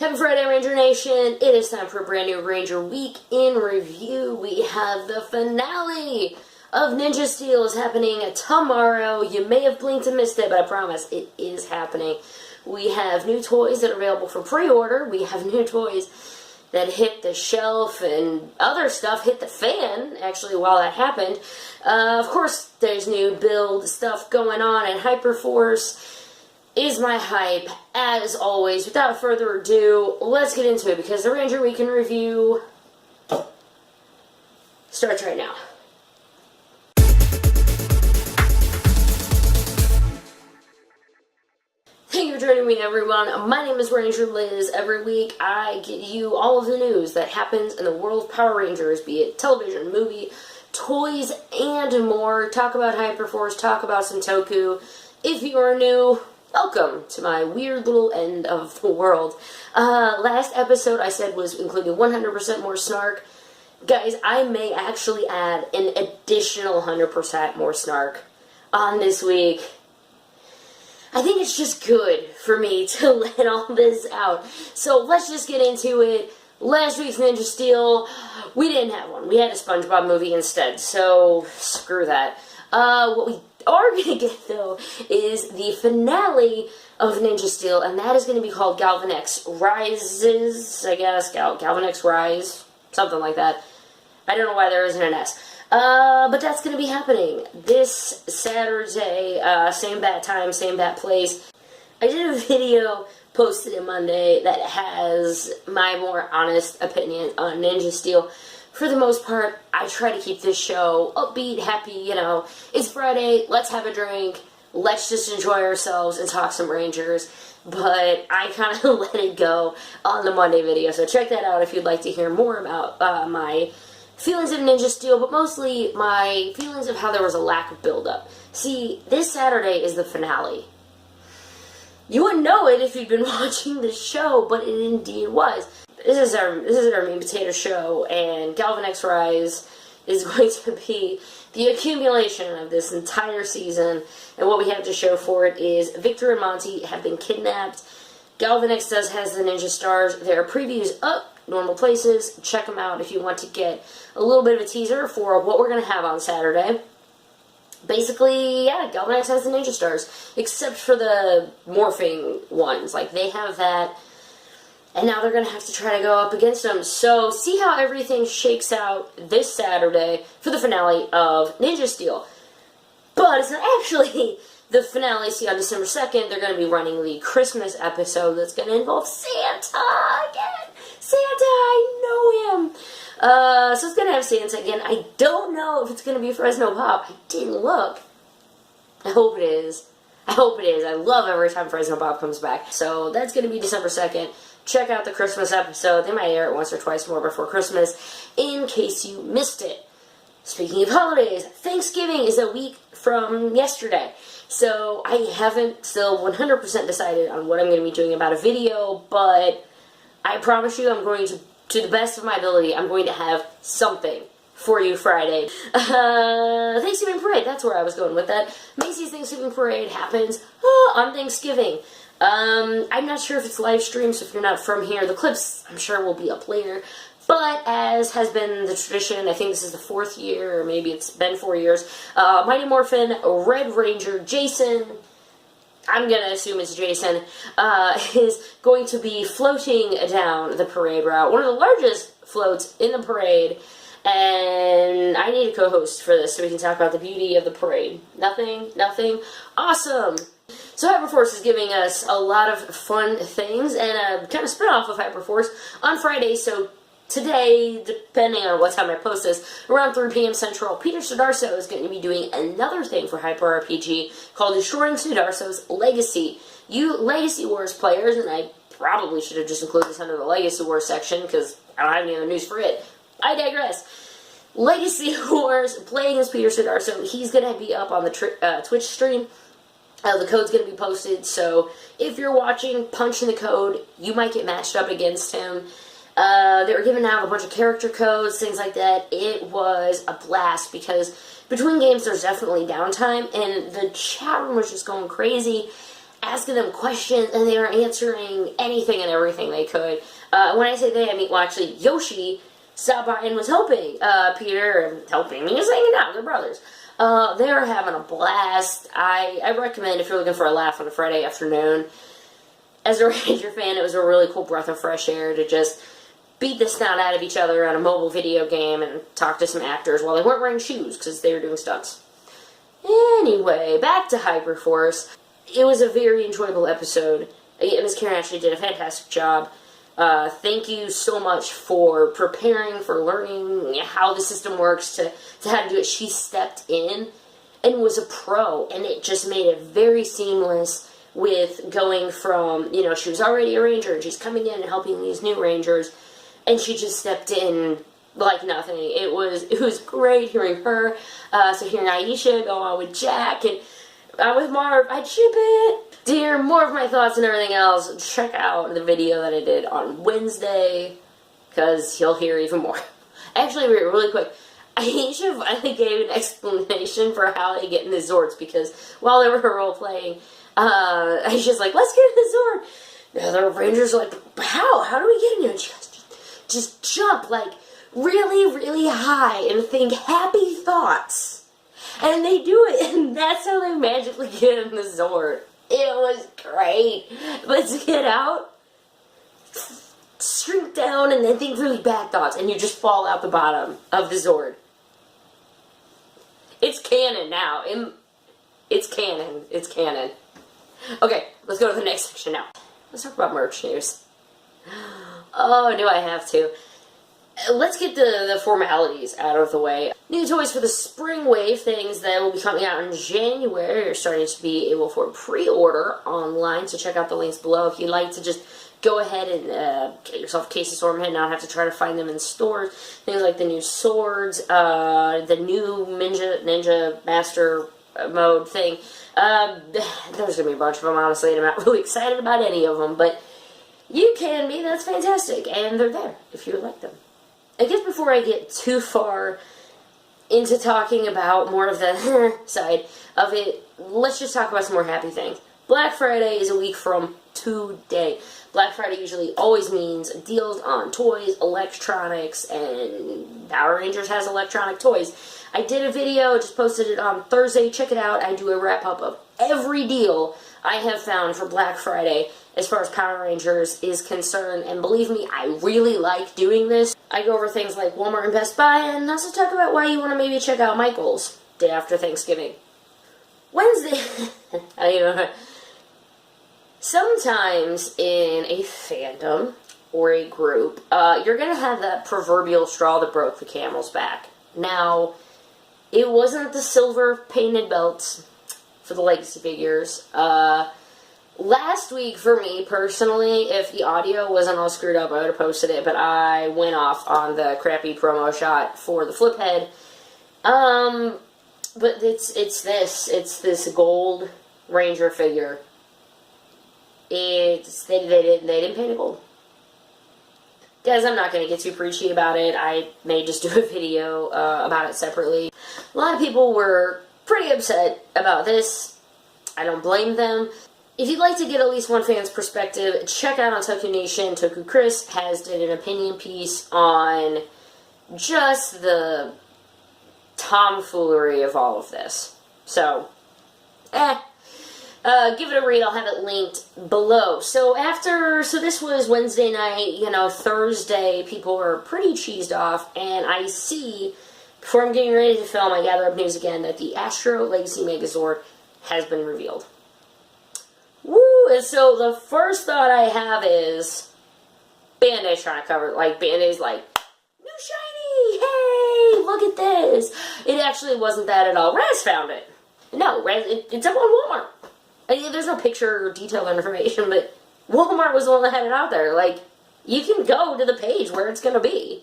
Happy Friday, Ranger Nation. It is time for a brand new Ranger Week in Review. We have the finale of Ninja Steel is happening tomorrow. You may have blinked and missed it, but I promise it is happening. We have new toys that are available for pre-order. We have new toys that hit the shelf, and other stuff hit the fan, actually, while that happened. Of course, there's new build stuff going on, and Hyperforce is my hype, as always. Without further ado, let's get into it, because the Ranger Week in Review starts right now. Thank you for joining me, everyone. My name is Ranger Liz. Every week, I get you all of the news that happens in the world of Power Rangers, be it television, movie, toys, and more. Talk about Hyperforce, talk about some Toku. If you are new, welcome to my weird little end of the world. Last episode I said was including 100% more snark. Guys, I may actually add an additional 100% more snark on this week. I think it's just good for me to let all this out. So let's just get into it. Last week's Ninja Steel, we didn't have one. We had a SpongeBob movie instead, so screw that. What we are going to get, though, is the finale of Ninja Steel, and that is going to be called Galvanax Rises, I guess. Galvanax Rise, something like that. I don't know why there isn't an S. But that's going to be happening this Saturday, same bat time, same bat place. I did a video posted on Monday that has my more honest opinion on Ninja Steel. For the most part, I try to keep this show upbeat, happy, you know. It's Friday, let's have a drink, let's just enjoy ourselves and talk some Rangers. But I kind of let it go on the Monday video, so check that out if you'd like to hear more about my feelings of Ninja Steel, but mostly my feelings of how there was a lack of build-up. See, this Saturday is the finale. You wouldn't know it if you'd been watching the show, but it indeed was. This is our main potato show, and Galvanax Rise is going to be the accumulation of this entire season, and what we have to show for it is Victor and Monty have been kidnapped. Galvanax has the Ninja Stars. There are previews up, normal places. Check them out if you want to get a little bit of a teaser for what we're going to have on Saturday. Basically, yeah, Galvanax has the Ninja Stars, except for the morphing ones. Like, they have that, and now they're going to have to try to go up against them. So, see how everything shakes out this Saturday for the finale of Ninja Steel. But it's not actually the finale. See, on December 2nd, they're going to be running the Christmas episode that's going to involve Santa again. Santa, I know him. So it's going to have Santa again. I don't know if it's going to be Fresno Pop. I didn't look. I hope it is. I hope it is. I love every time Fresno Pop comes back. So that's going to be December 2nd. Check out the Christmas episode. They might air it once or twice more before Christmas, in case you missed it. Speaking of holidays, Thanksgiving is a week from yesterday. So I haven't still 100% decided on what I'm going to be doing about a video, but I promise you I'm going to the best of my ability, I'm going to have something for you Friday. Thanksgiving Parade, that's where I was going with that. Macy's Thanksgiving Parade happens on Thanksgiving. I'm not sure if it's live streamed, so if you're not from here, the clips, I'm sure, will be up later. But as has been the tradition, I think this is the 4th year, or maybe it's been 4 years, Mighty Morphin, Red Ranger, Jason, I'm going to assume it's Jason, is going to be floating down the parade route. One of the largest floats in the parade. And I need a co-host for this so we can talk about the beauty of the parade. Nothing. Awesome. So Hyperforce is giving us a lot of fun things and a kind of spin-off of Hyperforce on Friday. So today, depending on what time I post this, around 3 p.m. Central, Peter Sudarso is going to be doing another thing for Hyper RPG called Destroying Sudarso's Legacy. You Legacy Wars players, and I probably should have just included this under the Legacy Wars section because I don't have any other news for it. I digress. Legacy Wars, playing as Peter Sudarso, he's going to be up on the Twitch stream. The code's going to be posted, so if you're watching, punch in the code. You might get matched up against him. They were giving out a bunch of character codes, things like that. It was a blast because between games there's definitely downtime, and the chat room was just going crazy. asking them questions, and they were answering anything and everything they could. When I say they, I mean, well, actually, Yoshi stopped by and was helping Peter, helping me, just hanging out. They're brothers. They were having a blast. I recommend if you're looking for a laugh on a Friday afternoon. As a Ranger fan, it was a really cool breath of fresh air to just beat the snot out of each other on a mobile video game and talk to some actors while they weren't wearing shoes because they were doing stunts. Anyway, back to Hyperforce. It was a very enjoyable episode. Ms. Karan Ashley did a fantastic job. Thank you so much for preparing, for learning how the system works, to how to do it. She stepped in and was a pro, and it just made it very seamless with going from, she was already a ranger, and she's coming in and helping these new rangers, and she just stepped in like nothing. It was great hearing her, so hearing Aisha go on with Jack, and with Marv, I'd ship it. To hear more of my thoughts and everything else, check out the video that I did on Wednesday, because you'll hear even more. Actually, really quick, Aisha finally gave an explanation for how they get in the Zords, because while they were role-playing, Aisha's like, let's get in the Zord. Now the Rangers are like, how? How do we get in here? And she goes, just jump, like, really, really high and think happy thoughts. And they do it, and that's how they magically get in the Zord. It was great. But to get out, shrink down and then think really bad thoughts, and you just fall out the bottom of the Zord. It's canon now. It's canon. It's canon. Okay, let's go to the next section now. Let's talk about merch news. Oh, do I have to? Let's get the formalities out of the way. New toys for the spring wave, things that will be coming out in January are starting to be able for pre-order online, so check out the links below if you'd like to just go ahead and get yourself a case of Stormhead and not have to try to find them in stores. Things like the new swords, the new Ninja Master mode thing. There's going to be a bunch of them, honestly, and I'm not really excited about any of them, but you can be. That's fantastic, and they're there if you would like them. I guess before I get too far into talking about more of the side of it, let's just talk about some more happy things. Black Friday is a week from today. Black Friday usually always means deals on toys, electronics, and Power Rangers has electronic toys. I did a video, just posted it on Thursday. Check it out. I do a wrap-up of every deal I have found for Black Friday as far as Power Rangers is concerned, and believe me, I really like doing this. I go over things like Walmart and Best Buy, and also talk about why you want to maybe check out Michael's day after Thanksgiving. Wednesday, sometimes in a fandom or a group, you're going to have that proverbial straw that broke the camel's back. Now, it wasn't the silver painted belts for the Legacy figures. Last week, for me, personally, if the audio wasn't all screwed up, I would have posted it, but I went off on the crappy promo shot for the flip head. But it's this gold Ranger figure. They didn't paint it gold. Guys, I'm not going to get too preachy about it. I may just do a video about it separately. A lot of people were pretty upset about this. I don't blame them. If you'd like to get at least one fan's perspective, check out on Toku Nation. Toku Chris did an opinion piece on just the tomfoolery of all of this. So, give it a read. I'll have it linked below. So this was Wednesday night. Thursday, people were pretty cheesed off, and I see, before I'm getting ready to film, I gather up news again that the Astro Legacy Megazord has been revealed. Woo! And so the first thought I have is Bandai's trying to cover it. Like, Bandai's like, new shiny! Hey! Look at this! It actually wasn't that at all. Raz found it. No, it's up on Walmart. There's no picture or detailed information, but Walmart was the one that had it out there. Like, you can go to the page where it's going to be.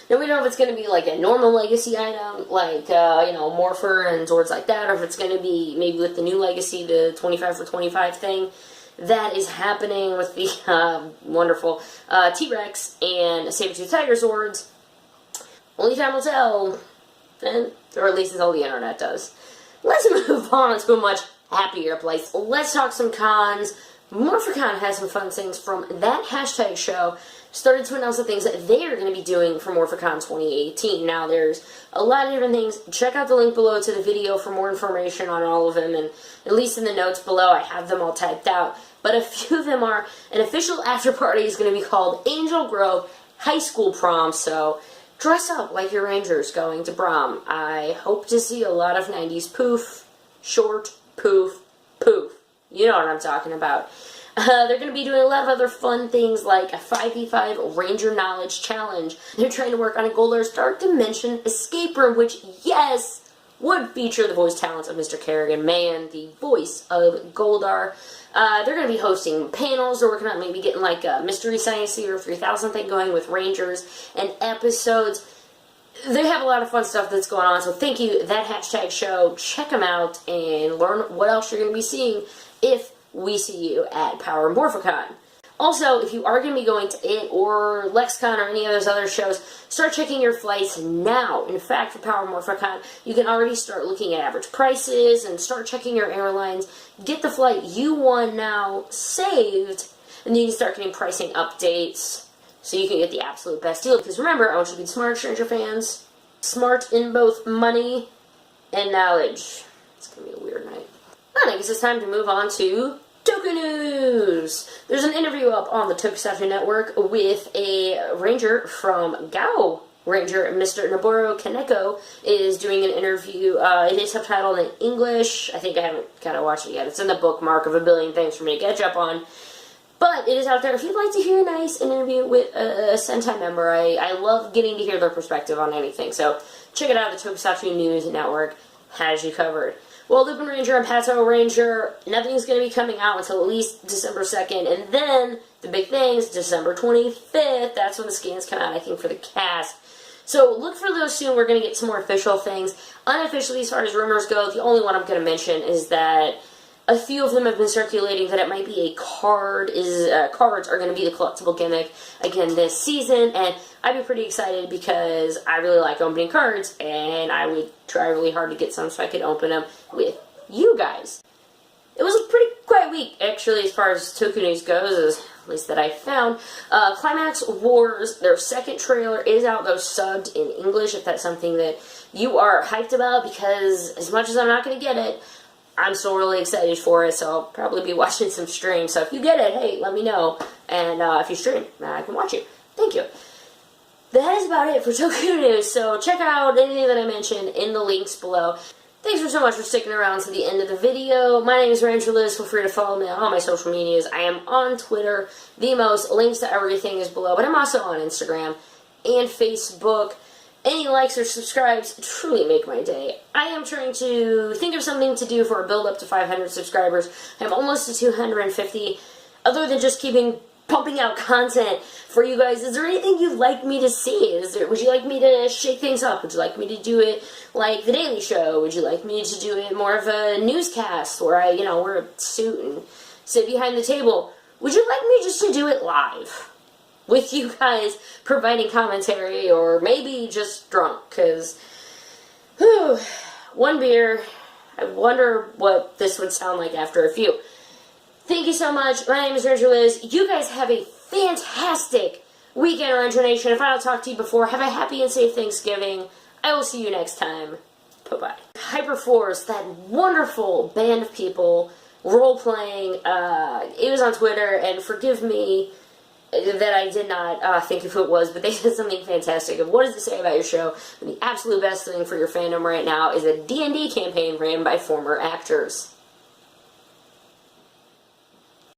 Now, we don't know if it's going to be like a normal Legacy item, like, Morpher and Zords like that, or if it's going to be maybe with the new Legacy, the 25 for 25 thing. That is happening with the wonderful T-Rex and Sabertooth Tiger Zords. Only time will tell, or at least until the internet does. Let's move on to a much happier place. Let's talk some cons. Morphicon has some fun things from that hashtag show. Started to announce the things that they are going to be doing for Morphicon 2018. Now, there's a lot of different things. Check out the link below to the video for more information on all of them, and at least in the notes below, I have them all typed out. But a few of them are, an official after party is going to be called Angel Grove High School Prom, so dress up like your Rangers going to prom. I hope to see a lot of 90s poof, short, poof, poof. You know what I'm talking about. They're going to be doing a lot of other fun things like a 5v5 Ranger Knowledge Challenge. They're trying to work on a Goldar's Dark Dimension escape room, which, yes, would feature the voice talents of Mr. Kerrigan Mahan, the voice of Goldar. They're going to be hosting panels. They're working on maybe getting like a Mystery Science Theater 3000 thing going with Rangers and episodes. They have a lot of fun stuff that's going on, so thank you, that hashtag show. Check them out and learn what else you're going to be seeing if we see you at Power Morphicon. Also, if you are going to be going to it or LexCon or any of those other shows, start checking your flights now. In fact, for Power Morphicon, you can already start looking at average prices and start checking your airlines. Get the flight you want now saved, and then you can start getting pricing updates so you can get the absolute best deal. Because remember, I want you to be smart, Stranger fans. Smart in both money and knowledge. It's going to be a weird night. I guess it's time to move on to Toku News. There's an interview up on the Tokusatsu Network with a ranger from Gao Ranger. Mr. Noboru Kaneko is doing an interview. It is subtitled in English. I think I haven't kind of watched it yet. It's in the bookmark of a billion things for me to catch up on. But it is out there. If you'd like to hear a nice interview with a Sentai member, I love getting to hear their perspective on anything. So check it out. The Tokusatsu News Network has you covered. Well, Lupin Ranger and Patoranger, nothing's going to be coming out until at least December 2nd. And then, the big thing is December 25th. That's when the scans come out, I think, for the cast. So look for those soon. We're going to get some more official things. Unofficially, as far as rumors go, the only one I'm going to mention is that a few of them have been circulating that it might be a card. Cards are going to be the collectible gimmick again this season, and I'd be pretty excited because I really like opening cards, and I would try really hard to get some so I could open them with you guys. It was a pretty quiet week, actually, as far as Toku News goes, at least that I found. Climax Wars, their second trailer is out, though subbed in English, if that's something that you are hyped about, because as much as I'm not going to get it, I'm still really excited for it, so I'll probably be watching some streams. So if you get it, hey, let me know. And if you stream, I can watch you. Thank you. That is about it for Toku News, so check out anything that I mentioned in the links below. Thanks so much for sticking around to the end of the video. My name is Ranger Liz. Feel free to follow me on all my social medias. I am on Twitter, the most. Links to everything is below, but I'm also on Instagram and Facebook. Any likes or subscribes truly make my day. I am trying to think of something to do for a build up to 500 subscribers. I'm almost to 250. Other than just pumping out content for you guys, is there anything you'd like me to see? Would you like me to shake things up? Would you like me to do it like The Daily Show? Would you like me to do it more of a newscast where I, wear a suit and sit behind the table? Would you like me just to do it live with you guys providing commentary, or maybe just drunk? Because, one beer, I wonder what this would sound like after a few. Thank you so much. My name is Ranger Liz. You guys have a fantastic weekend, Ranger Nation. If I don't talk to you before, have a happy and safe Thanksgiving. I will see you next time. Bye-bye. Hyperforce, that wonderful band of people, role-playing, it was on Twitter, and forgive me that I did not think of who it was, but they said something fantastic of what does it say about your show, and the absolute best thing for your fandom right now is a D&D campaign ran by former actors.